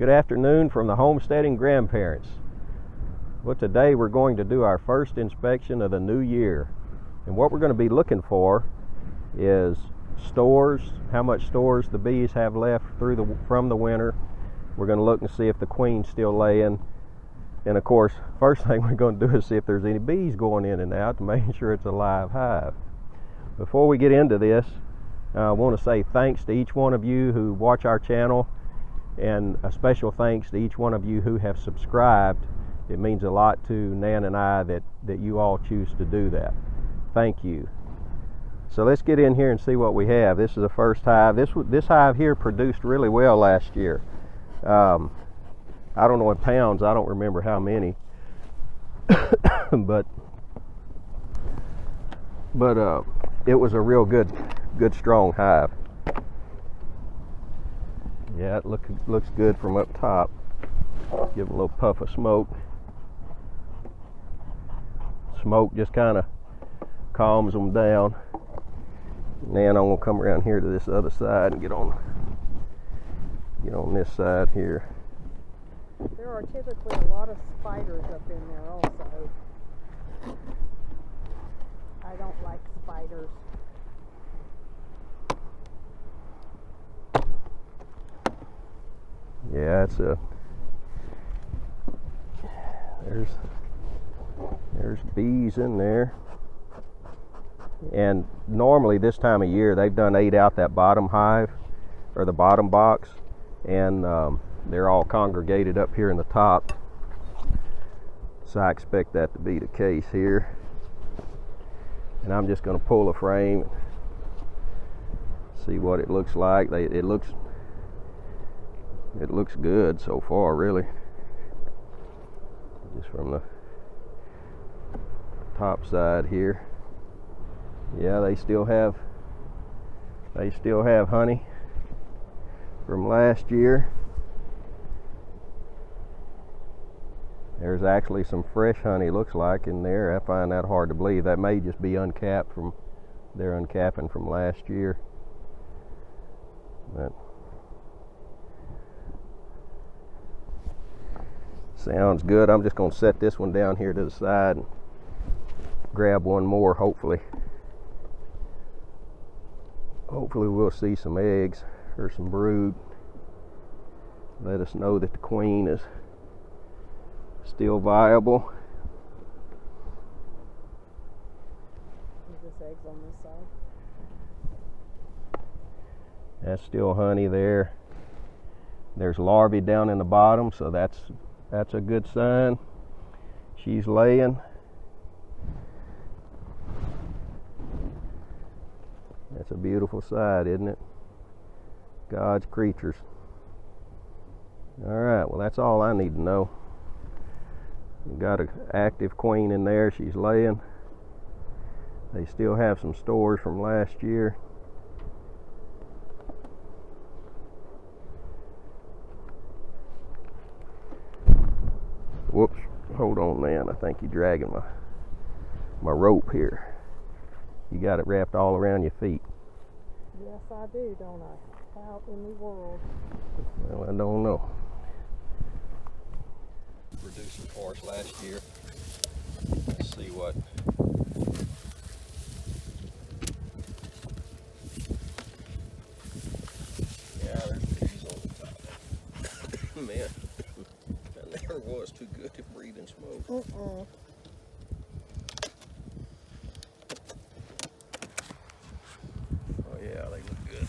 Good afternoon from the homesteading grandparents. Well, today we're going to do our first inspection of the new year. And what we're going to be looking for is stores, how much stores the bees have left from the winter. We're going to look and see if the queen's still laying. And of course, first thing we're going to do is see if there's any bees going in and out to make sure it's a live hive. Before we get into this, I want to say thanks to each one of you who watch our channel, and a special thanks to each one of you who have subscribed. It means a lot to Nan and I that you all choose to do that. Thank you. So let's get in here and see what we have. This is the first hive. This hive here produced really well last year. I don't know in pounds, I don't remember how many. but it was a real good strong hive. Yeah, it looks good from up top. Give it a little puff of smoke. Smoke just kind of calms them down. And then I'm gonna come around here to this other side and get on this side here. There are typically a lot of spiders up in there also. I don't like spiders. Yeah, there's bees in there. And normally this time of year they've done ate out that bottom hive or the bottom box, and they're all congregated up here in the top. So I expect that to be the case here. And I'm just going to pull a frame, see what it looks like. It looks good so far, really. Just from the top side here. Yeah, they still have honey from last year. There's actually some fresh honey, looks like, in there. I find that hard to believe. That may just be uncapped from they're uncapping from last year. But sounds good. I'm just going to set this one down here to the side and grab one more. Hopefully we'll see some eggs or some brood. Let us know that the queen is still viable. Is this eggs on this side? That's still honey there. There's larvae down in the bottom, so that's a good sign. She's laying. That's a beautiful sight, isn't it? God's creatures. All right, well, that's all I need to know. We've got an active queen in there. She's laying. They still have some stores from last year. Whoops, hold on, man. I think you're dragging my rope here. You got it wrapped all around your feet. Yes, I do, don't I? How in the world? Well, I don't know. Produced some for us last year. Let's see what. Yeah, there's bees on the top. Man, that never was too good at breathing smoke. Mm-mm. Oh yeah, they look good.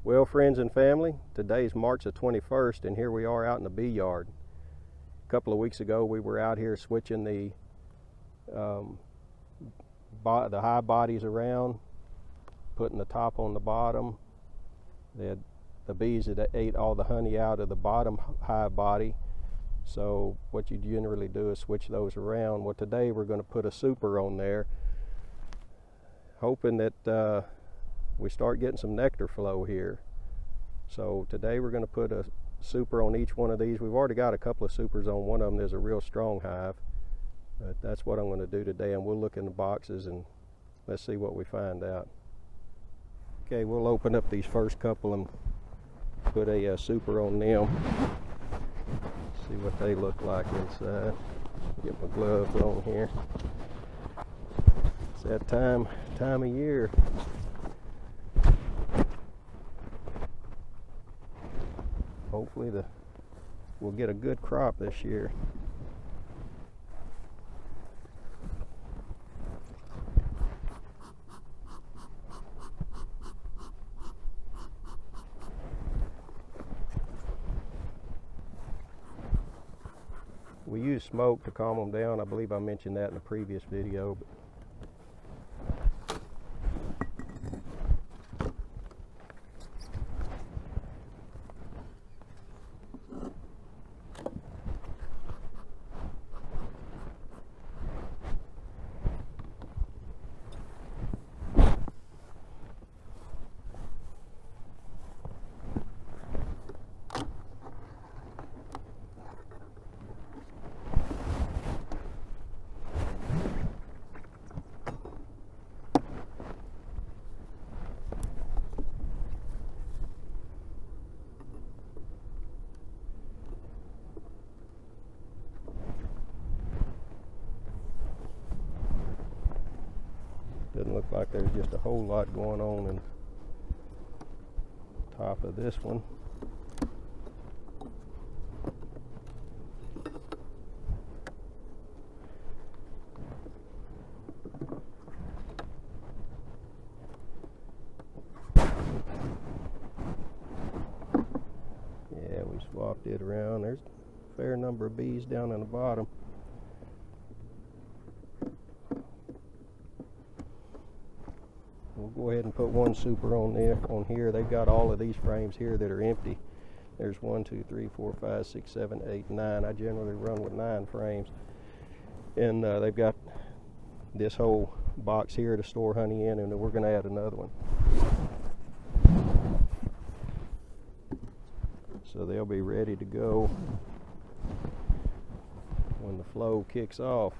Well, friends and family, today's March the 21st, and here we are out in the bee yard. A couple of weeks ago, we were out here switching the hive bodies around, putting the top on the bottom. The bees that ate all the honey out of the bottom hive body. So what you generally do is switch those around. Well, today we're going to put a super on there, hoping that we start getting some nectar flow here. So today we're going to put a super on each one of these. We've already got a couple of supers on one of them. There's a real strong hive, but that's what I'm going to do today, and we'll look in the boxes and let's see what we find out. Okay, we'll open up these first couple and put a super on them. See what they look like inside. Get my gloves on here. It's that time of year. Hopefully we'll get a good crop this year. We use smoke to calm them down. I believe I mentioned that in the previous video. Doesn't look like there's just a whole lot going on in top of this one. Yeah, we swapped it around. There's a fair number of bees down in the bottom. We'll go ahead and put one super on here. They've got all of these frames here that are empty. There's 1, 2, 3, 4, 5, 6, 7, 8, 9. I generally run with 9 frames. And they've got this whole box here to store honey in, and we're going to add another one. So they'll be ready to go when the flow kicks off.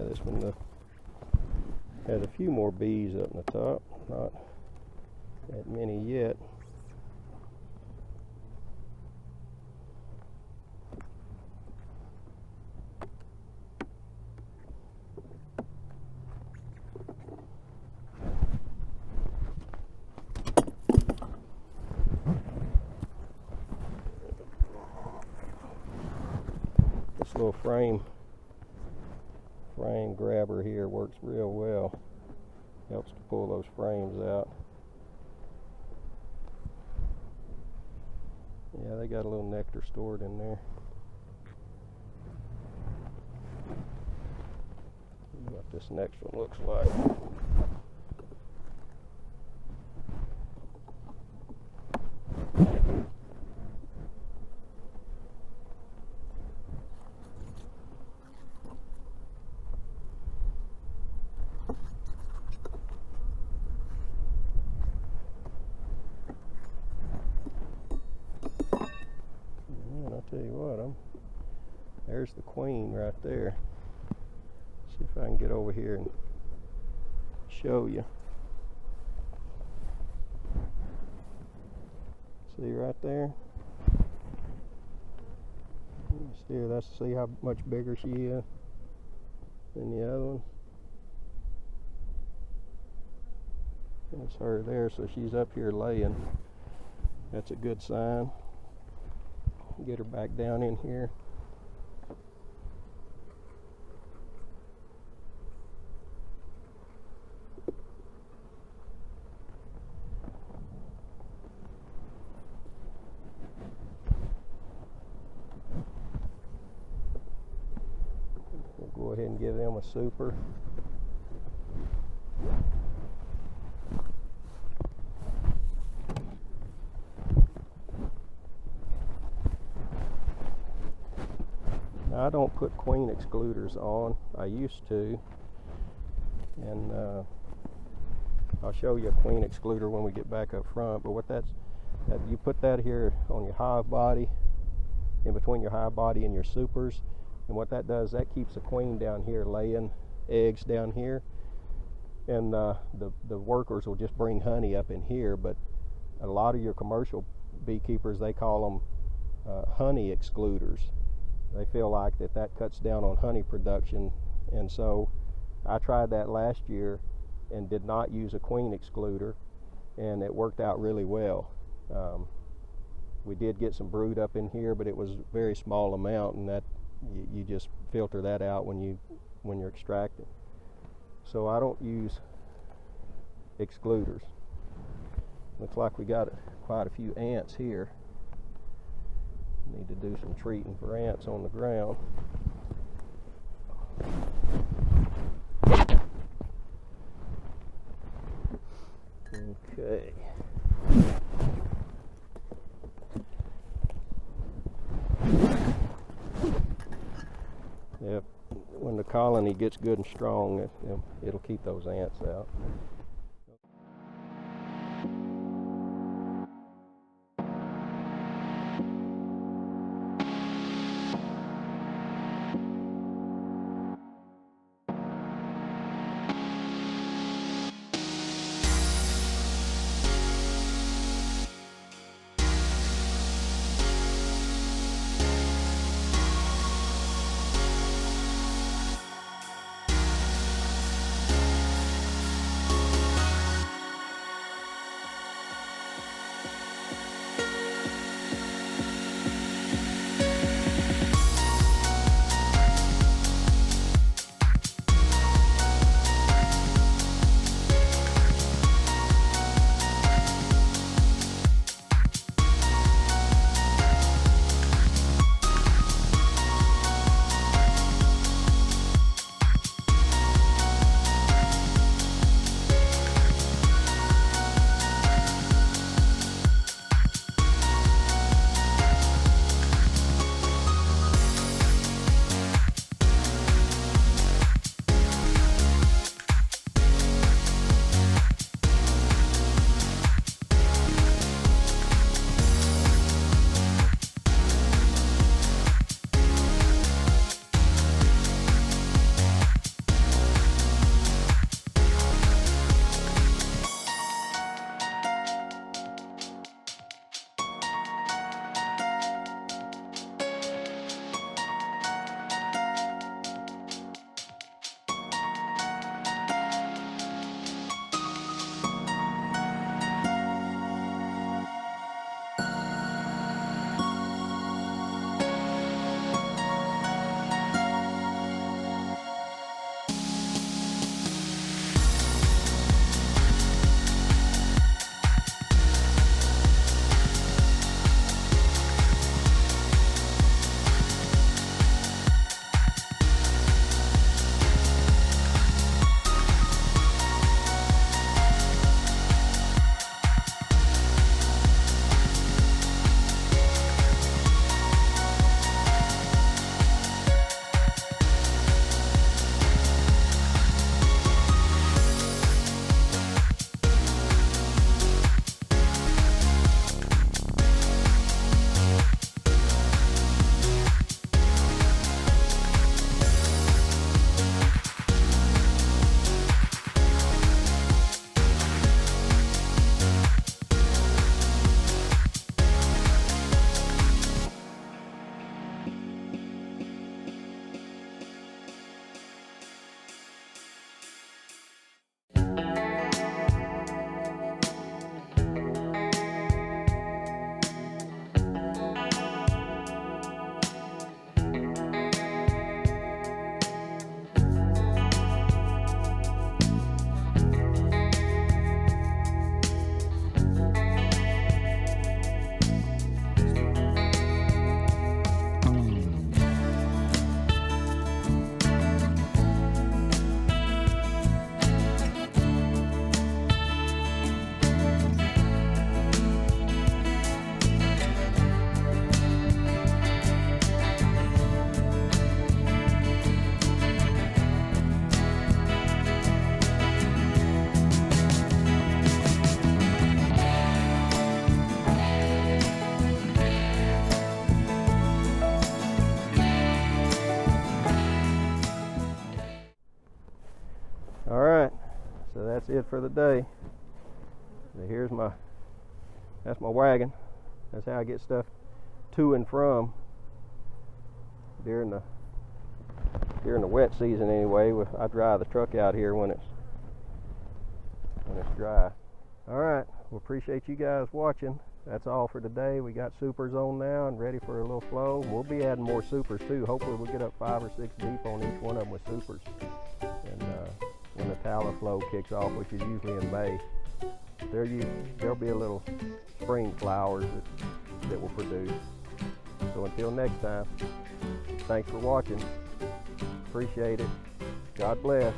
This one has a few more bees up in the top, not that many yet. This little frame grabber here works real well. Helps to pull those frames out. Yeah, they got a little nectar stored in there. See what this next one looks like. Tell you what, There's the queen right there. See if I can get over here and show you. See right there? See how much bigger she is than the other one? That's her there, so she's up here laying. That's a good sign. Get her back down in here. We'll go ahead and give them a super. I don't put queen excluders on. I used to, and I'll show you a queen excluder when we get back up front. But what you put that here on your hive body, in between your hive body and your supers, and what that does, that keeps the queen down here laying eggs down here, and the workers will just bring honey up in here. But a lot of your commercial beekeepers, they call them honey excluders. They feel like that cuts down on honey production, and so I tried that last year and did not use a queen excluder, and it worked out really well. We did get some brood up in here, but it was a very small amount, and that you just filter that out when you're extracting. So I don't use excluders. Looks like we got quite a few ants here. Need to do some treating for ants on the ground. Okay. Yep. When the colony gets good and strong, it'll keep those ants out. that's it for the day. And that's my wagon. That's how I get stuff to and from during the wet season anyway. I drive the truck out here when it's dry. All right, we appreciate you guys watching. That's all for today. We got supers on now and ready for a little flow. We'll be adding more supers too. Hopefully we'll get up 5 or 6 deep on each one of them with supers. And when the tallow flow kicks off, which is usually in May, there'll be a little spring flowers that will produce. So until next time, thanks for watching. Appreciate it. God bless.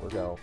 We're gone.